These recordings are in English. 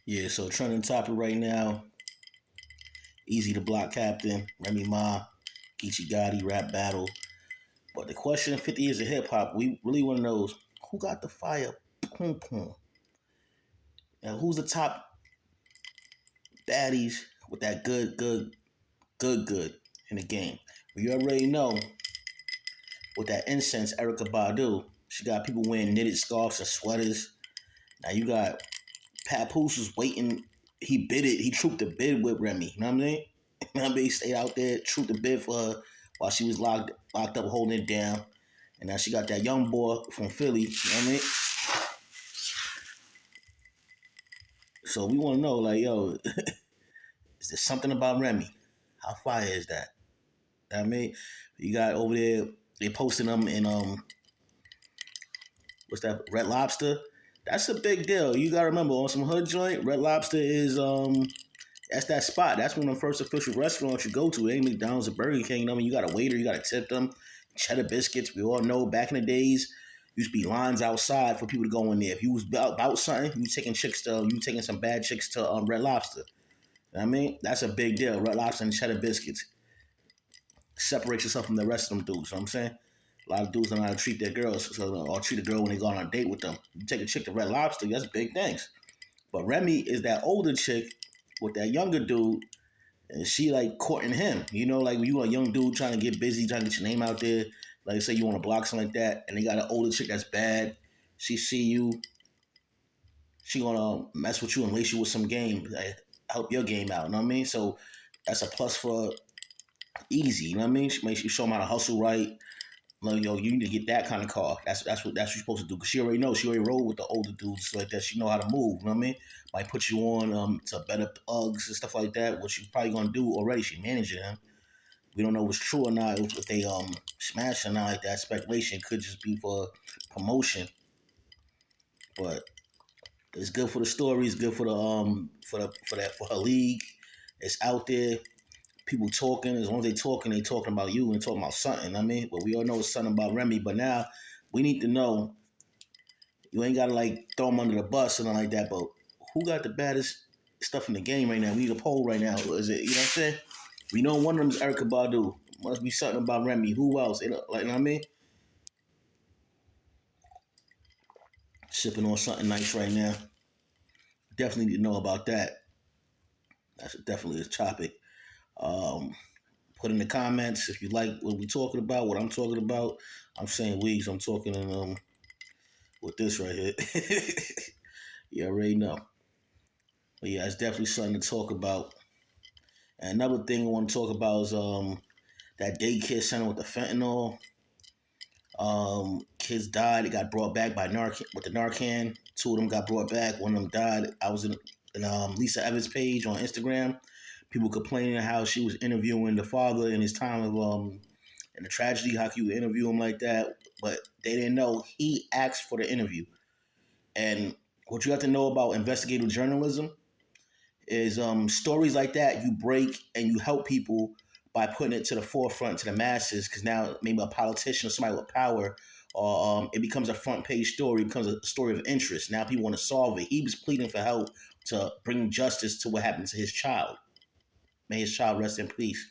Yeah, so trending topic right now, Easy the Block Captain, Remy Ma, Geechi Gotti, rap battle. But the question in 50 years of hip hop, we really want to know is who got the fire pum pum? And who's the top baddies with that good in the game? We already know with that incense, Erica Badu, she got people wearing knitted scarves and sweaters. Now you got Papoose was waiting. He bid it. He trooped the bid with Remy. You know what I mean? You know what I mean? He stayed out there, trooped the bid for her while she was locked up, holding it down. And now she got that young boy from Philly. You know what I mean? So we want to know, like, yo, is there something about Remy? How fire is that? You know what I mean, you got over there. They posting them in what's that? Red Lobster. That's a big deal. You gotta remember on some hood joint, Red Lobster is that's that spot. That's one of the first official restaurants you go to. It ain't McDonald's or Burger King. I mean, you got a waiter, you got to tip them. Cheddar biscuits. We all know back in the days, used to be lines outside for people to go in there. If you was about something, you taking some bad chicks to Red Lobster. You know what I mean, that's a big deal. Red Lobster and cheddar biscuits. Separate yourself from the rest of them dudes. You know what I'm saying? A lot of dudes don't know how to treat their girls, or treat a girl when they go on a date with them. You take a chick to Red Lobster, that's big things. But Remy is that older chick with that younger dude, and she like courting him. You know, like when you a young dude trying to get busy, trying to get your name out there. Like say you want to block something like that, and they got an older chick that's bad. She see you, she gonna mess with you and lace you with some game, like, help your game out. You know what I mean? So that's a plus for Easy. You know what I mean? She makes you show them how to hustle right. Like, yo, you need to get that kind of car. That's what you're supposed to do. Cause she already knows. She already rolled with the older dudes like that. She know how to move. You know what I mean? Might put you on to better Uggs and stuff like that. What she's probably gonna do already. She managing them. We don't know what's true or not. If they smash or not like that. Speculation could just be for promotion. But it's good for the story. It's good for the for her league. It's out there. People talking. As long as they talking about you and talking about something. I mean, but we all know it's something about Remy. But now we need to know. You ain't gotta like throw them under the bus or nothing like that. But who got the baddest stuff in the game right now? We need a poll right now. Is it, you know what I'm saying? We know one of them is Erica Badu. Must be something about Remy. Who else? Like, you know what I mean? Sipping on something nice right now. Definitely need to know about that. That's definitely a topic. Um, put in the comments if you like what we talking about, what I'm talking about. I'm saying wigs. I'm talking with this right here. You already know. But yeah, it's definitely something to talk about. And another thing I want to talk about is that daycare center with the fentanyl. Kids died. It got brought back by Narcan with the Narcan. Two of them got brought back. One of them died. I was in Lisa Evans' page on Instagram. People complaining how she was interviewing the father in his time of in the tragedy. How could you interview him like that? But they didn't know he asked for the interview. And what you have to know about investigative journalism is stories like that you break and you help people by putting it to the forefront to the masses because now maybe a politician or somebody with power or it becomes a front page story, it becomes a story of interest. Now people want to solve it. He was pleading for help to bring justice to what happened to his child. May his child rest in peace.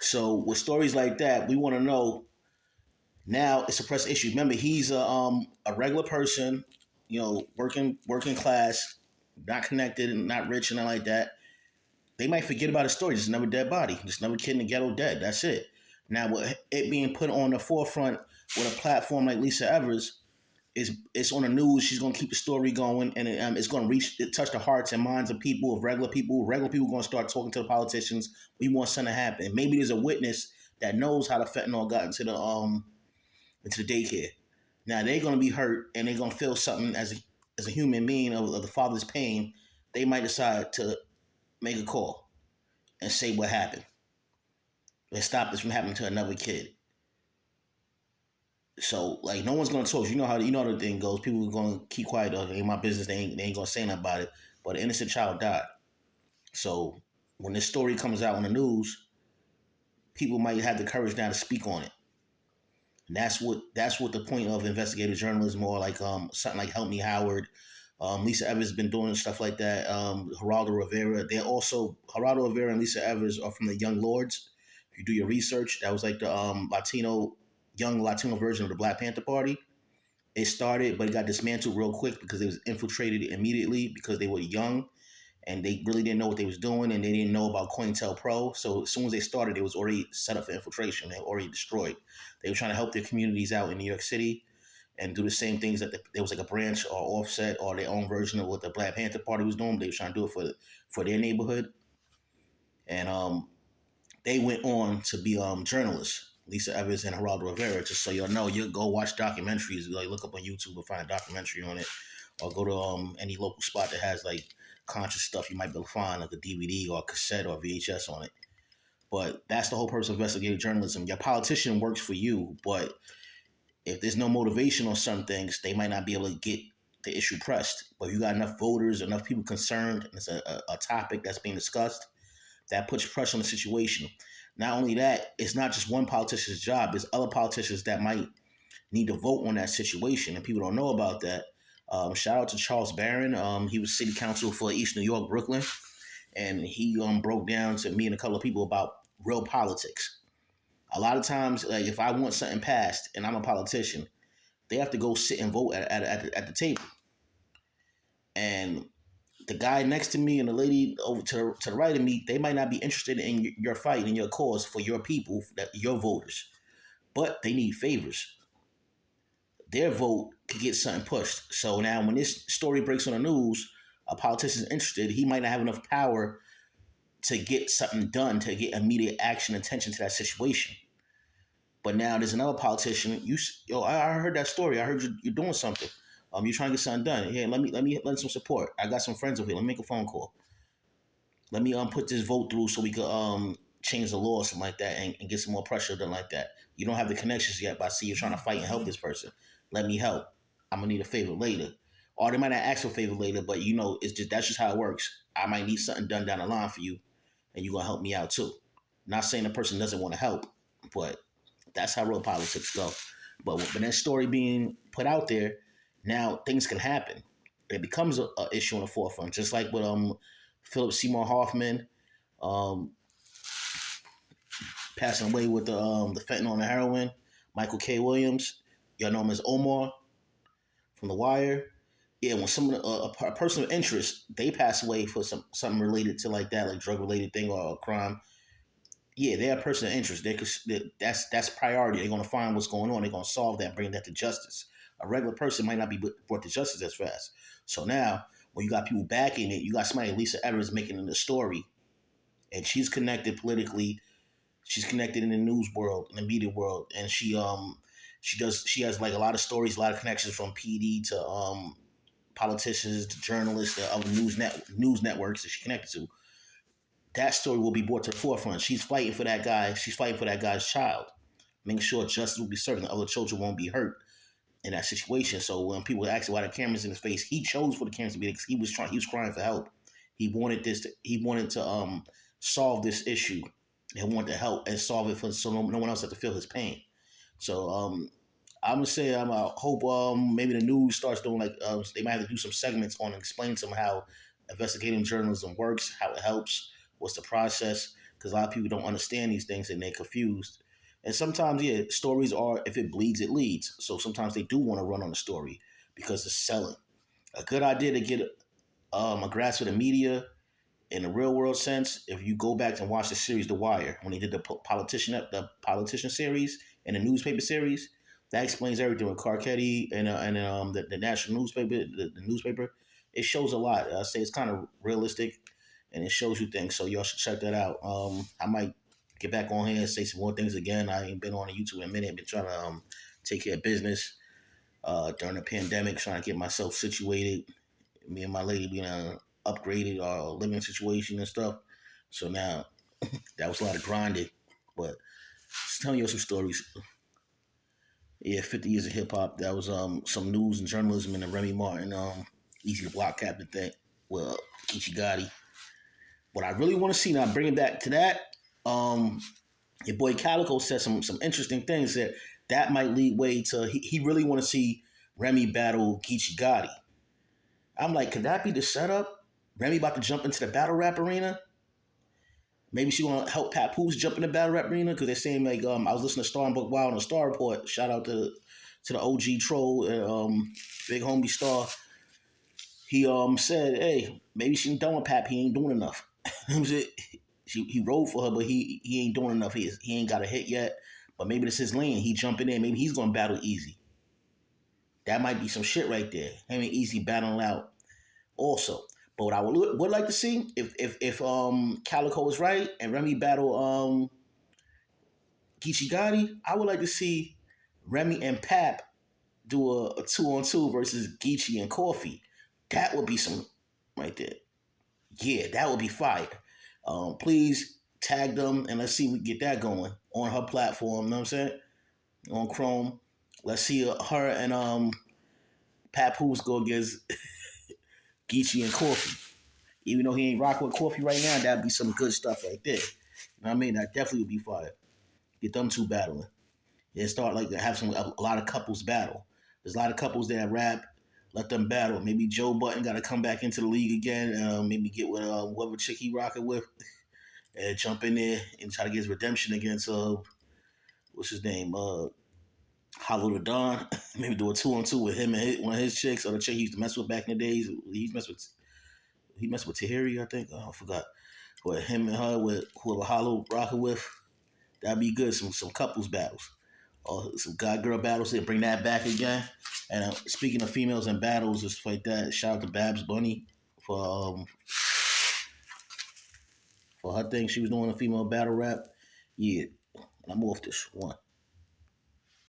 So with stories like that, we want to know now it's a press issue. Remember, he's a regular person, you know, working class, not connected and not rich and not like that. They might forget about his story. Just another dead body, just another kid in the ghetto dead. That's it. Now, with it being put on the forefront with a platform like Lisa Evers, it's on the news. She's gonna keep the story going, and it's gonna touch the hearts and minds of people, of regular people. Regular people are gonna start talking to the politicians. We want something to happen. Maybe there's a witness that knows how the fentanyl got into the daycare. Now they're gonna be hurt, and they're gonna feel something as a human being of the father's pain. They might decide to make a call and say what happened. Let's stop this from happening to another kid. So like no one's gonna talk. You know how the thing goes. People are gonna keep quiet. Oh, it ain't my business. They ain't gonna say nothing about it. But an innocent child died. So when this story comes out on the news, people might have the courage now to speak on it. And that's what the point of investigative journalism or like something like Help Me Howard, Lisa Evers has been doing stuff like that. Geraldo Rivera. They're also Geraldo Rivera and Lisa Evers are from the Young Lords. If you do your research, that was like the young Latino version of the Black Panther Party. It started, but it got dismantled real quick because it was infiltrated immediately because they were young and they really didn't know what they was doing and they didn't know about COINTELPRO. So as soon as they started, it was already set up for infiltration. They were already destroyed. They were trying to help their communities out in New York City and do the same things that there was like a branch or offset or their own version of what the Black Panther Party was doing. They were trying to do it for their neighborhood, and they went on to be journalists. Lisa Evers and Geraldo Rivera. Just so y'all know, you go watch documentaries. Like look up on YouTube and find a documentary on it, or go to any local spot that has like conscious stuff you might be able to find, like a DVD or a cassette or VHS on it. But that's the whole purpose of investigative journalism. Your politician works for you, but if there's no motivation on some things, they might not be able to get the issue pressed. But if you got enough voters, enough people concerned, and it's a topic that's being discussed, that puts pressure on the situation. Not only that, it's not just one politician's job. There's other politicians that might need to vote on that situation, and people don't know about that. Shout out to Charles Barron. He was city council for East New York, Brooklyn, and he broke down to me and a couple of people about real politics. A lot of times, like if I want something passed and I'm a politician, they have to go sit and vote at the table. And the guy next to me and the lady over to the right of me, they might not be interested in your fight and your cause for your people, that your voters, but they need favors. Their vote could get something pushed. So now, when this story breaks on the news, a politician is interested. He might not have enough power to get something done to get immediate action and attention to that situation. But now there's another politician. I heard that story. I heard you're doing something. You're trying to get something done. Yeah, let me lend some support. I got some friends over here. Let me make a phone call. Let me put this vote through so we could change the law or something like that and get some more pressure done like that. You don't have the connections yet, but I see you're trying to fight and help this person. Let me help. I'm gonna need a favor later. Or they might not ask for a favor later, but it's just that's just how it works. I might need something done down the line for you, and you're gonna help me out too. Not saying the person doesn't want to help, but that's how real politics go. But when that story being put out there, now things can happen. It becomes a issue on the forefront, just like with Philip Seymour Hoffman um, passing away with the fentanyl and the heroin. Michael K. Williams, y'all know him as Omar from The Wire. Yeah, when someone a person of interest, they pass away for something related to like that, like drug related thing or a crime. Yeah, they're a person of interest. That's priority. They're gonna find what's going on. They're gonna solve that, and bring that to justice. A regular person might not be brought to justice as fast. So now, when you got people backing it, you got somebody like Lisa Evers making it a story, and she's connected politically. She's connected in the news world, in the media world, and she has like a lot of stories, a lot of connections from PD to politicians, to journalists, to other news networks that she connected to. That story will be brought to the forefront. She's fighting for that guy. She's fighting for that guy's child, making sure justice will be served and other children won't be hurt in that situation. So when people ask why the camera's in his face, he chose for the cameras to be because he was crying for help. He wanted he wanted to solve this issue and wanted to help and solve it for so no one else had to feel his pain. So I'm gonna say I hope maybe the news starts doing like they might have to do some segments on and explain some how investigative journalism works, how it helps, what's the process, because a lot of people don't understand these things and they're confused. And sometimes, yeah, stories are if it bleeds, it leads. So sometimes they do want to run on the story because it's selling. A good idea to get a grasp of the media in the real world sense, if you go back and watch the series The Wire, when they did the politician series and the newspaper series, that explains everything with Carcetti and the national newspaper, the newspaper. It shows a lot. I say it's kind of realistic, and it shows you things. So y'all should check that out. I might get back on here and say some more things again. I ain't been on YouTube in a minute. Been trying to take care of business during the pandemic, trying to get myself situated. Me and my lady being upgraded our living situation and stuff. So now that was a lot of grinding, but just telling you some stories. Yeah, 50 years of hip hop. That was some news and journalism in the Remy Martin Easy to Block Captain thing. Well, Geechi Gotti. What I really want to see now, bringing back to that, your boy Calico said some interesting things that might lead way to he really want to see Remy battle Geechi Gotti. I'm like, could that be the setup? Remy about to jump into the battle rap arena. Maybe she gonna help Papoose jump in the battle rap arena because they're saying like I was listening to Star and Book Wild on the Star Report. Shout out to the OG troll and big homie Star. He said, hey, maybe she done with Pap. He ain't doing enough. He rode for her, but he ain't doing enough. He ain't got a hit yet. But maybe this is his lane. He jumping in. Maybe he's gonna battle Easy. That might be some shit right there. Him and Easy battling out also. But what I would like to see if Calico is right and Remy battle Geechi Gotti, I would like to see Remy and Pap do a 2-on-2 versus Geechi and Coffee. That would be some right there. Yeah, that would be fire. Please tag them and let's see if we get that going on her platform. You know what I'm saying? On Chrome. Let's see her and Papoose go against Geechi and Coffee. Even though he ain't rocking with Coffee right now, that'd be some good stuff right there. You know what I mean? That definitely would be fire. Get them two battling. And start like to have a lot of couples battle. There's a lot of couples that rap. Let them battle. Maybe Joe Button got to come back into the league again. Maybe get with whoever chick he rocking with, and jump in there and try to get his redemption against what's his name, Hollow the Don. Maybe do a 2-on-2 with him and one of his chicks or the chick he used to mess with back in the days. He messed with Tahiri, I think. Oh, I forgot. But him and her with whoever Hollow rocking with, that'd be good. Some couples battles or some god girl battles. And bring that back again. And speaking of females and battles, just like that. Shout out to Babs Bunny for her thing she was doing a female battle rap. Yeah, I'm off this one.